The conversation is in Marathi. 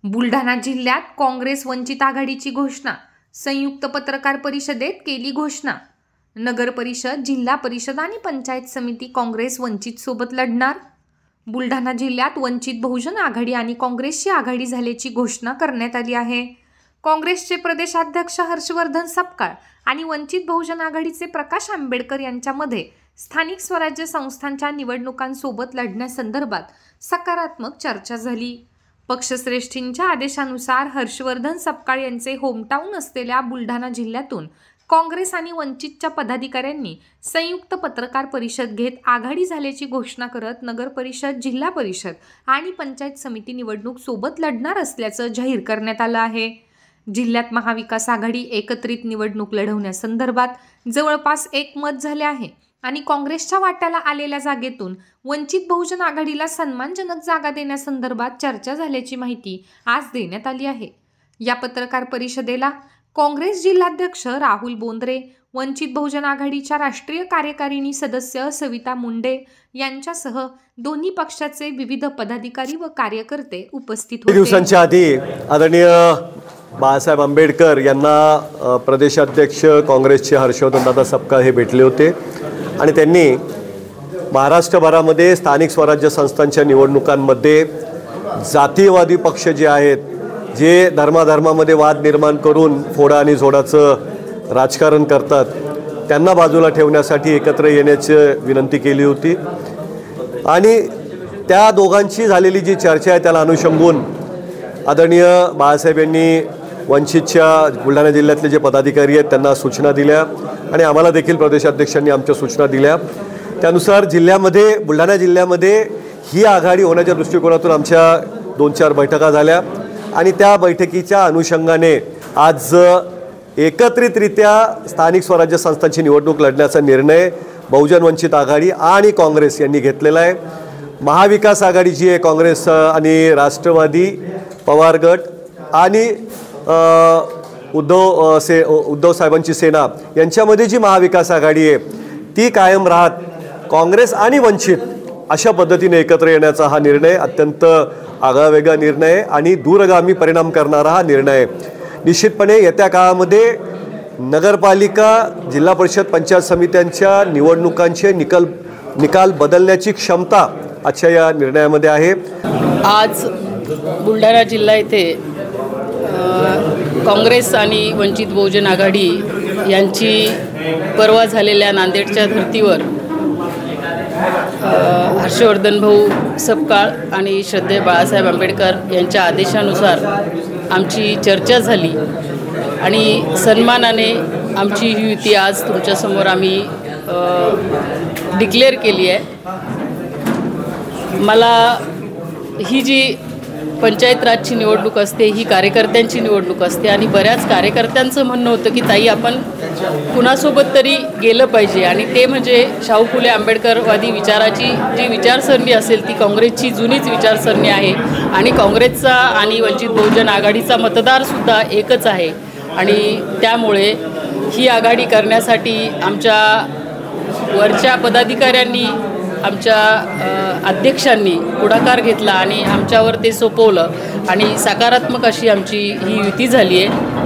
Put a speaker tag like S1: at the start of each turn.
S1: बुलढाणा जिल्ह्यात काँग्रेस वंचित आघाडीची घोषणा। संयुक्त पत्रकार परिषदेत केली घोषणा। नगर परिषद, जिल्हा परिषद आणि पंचायत समिती काँग्रेस वंचित सोबत लढणार। बुलढाणा जिल्ह्यात वंचित बहुजन आघाडी आणि काँग्रेसची आघाडी झाल्याची घोषणा करण्यात आली आहे। काँग्रेसचे प्रदेशाध्यक्ष हर्षवर्धन सपकाळ आणि वंचित बहुजन आघाडीचे प्रकाश आंबेडकर यांच्यामध्ये स्थानिक स्वराज्य संस्थांच्या निवडणुकांसोबत लढण्यासंदर्भात सकारात्मक चर्चा झाली। पक्षश्रेष्ठींच्या आदेशानुसार हर्षवर्धन सपकाळ यांचे होमटाऊन असलेल्या बुलढाणा जिल्ह्यातून काँग्रेस आणि वंचितच्या पदाधिकाऱ्यांनी संयुक्त पत्रकार परिषद घेत आघाडी झाल्याची घोषणा करत नगर परिषद, जिल्हा परिषद आणि पंचायत समिती निवडणूक सोबत लढणार असल्याचं जाहीर करण्यात आलं आहे। जिल्ह्यात महाविकास आघाडी एकत्रित निवडणूक लढवण्यासंदर्भात जवळपास एकमत झाले आहे आणि काँग्रेसच्या वाट्याला आलेल्या जागेतून वंचित बहुजन आघाडीला सन्मानजनक जागा देण्यासंदर्भात चर्चा झाल्याची माहिती आज देण्यात आली आहे। या पत्रकार परिषदेला काँग्रेस जिल्हाध्यक्ष राहुल बोंद्रे, वंचित बहुजन आघाडीच्या राष्ट्रीय कार्यकारिणी सदस्य सविता मुंडे यांच्यासह दोन्ही पक्षाचे विविध पदाधिकारी व कार्यकर्ते उपस्थित होते।
S2: दिवसांच्या आधी आदरणीय बाळासाहेब आंबेडकर यांना प्रदेशाध्यक्ष काँग्रेसचे हर्षवर्धनदादा सपकाळ हे भेटले होते आणि त्यांनी महाराष्ट्रभरामध्ये स्थानिक स्वराज्य संस्थांच्या निवडणुकांमध्ये जातीयवादी पक्ष जे आहेत, जे धर्माधर्मामध्ये वाद निर्माण करून फोडा आणि जोडाचं राजकारण करतात, त्यांना बाजूला ठेवण्यासाठी एकत्र येण्याची विनंती केली होती आणि त्या दोघांची झालेली जी चर्चा आहे त्याला अनुषंगून आदरणीय बाळासाहेब यांनी वंचितच्या बुलढाणा जिल्ह्यातले जे पदाधिकारी आहेत त्यांना सूचना दिल्या आणि आम्हाला देखील प्रदेशाध्यक्षांनी आमच्या सूचना दिल्या। त्यानुसार जिल्ह्यामध्ये, बुलढाणा जिल्ह्यामध्ये ही आघाडी होण्याच्या दृष्टिकोनातून आमच्या 2-4 बैठका झाल्या आणि त्या बैठकीच्या अनुषंगाने आज एकत्रितरित्या स्थानिक स्वराज्य संस्थांची निवडणूक लढण्याचा निर्णय बहुजन वंचित आघाडी आणि काँग्रेस यांनी घेतलेला आहे। महाविकास आघाडी जी आहे, काँग्रेस आणि राष्ट्रवादी, पवार गट आणि उद्धव साहेबांची सेना यांच्यामध्ये जी महाविकास आघाडी आहे ती कायम राहत काँग्रेस आणि वंचित अशा पद्धतीने एकत्र येण्याचा हा निर्णय अत्यंत आगळावेगळा निर्णय आणि दूरगामी परिणाम करणारा हा निर्णय। निश्चितपणे येत्या काळामध्ये नगरपालिका, जिल्हा परिषद, पंचायत समित्यांच्या निवडणुकांचे निकाल बदलण्याची क्षमता आजच्या या निर्णयामध्ये आहे।
S3: आज बुलढाणा जिल्हा येथे काँग्रेस आणि वंचित बहुजन आघाडी यांची परवा झालेल्या नांदेडच्या धर्तीवर हर्षवर्धन भाऊ सपकाळ आणि श्रद्धेय बाळासाहेब आंबेडकर यांच्या आदेशानुसार आमची चर्चा झाली आणि सन्मानाने आमची ही युती आज तुमच्यासमोर आम्ही डिक्लेअर केली आहे। मला ही जी पंचायत राजची निवडणूक असते ही कार्यकर्त्यांची निवडणूक असते आणि बऱ्याच कार्यकर्त्यांचं म्हणणं होतं की ताई आपण कुणासोबत तरी गेलं पाहिजे आणि ते म्हणजे शाहू फुले आंबेडकरवादी विचाराची जी विचारसरणी असेल ती काँग्रेसची जुनीच विचारसरणी आहे आणि काँग्रेसचा आणि वंचित बहुजन आघाडीचा मतदारसुद्धा एकच आहे आणि त्यामुळे ही आघाडी करण्यासाठी आमच्या वरच्या पदाधिकाऱ्यांनी, आमच्या अध्यक्षांनी पुढाकार घेतला आणि आमच्यावर ते सोपवलं आणि सकारात्मक अशी आमची ही युती झाली आहे।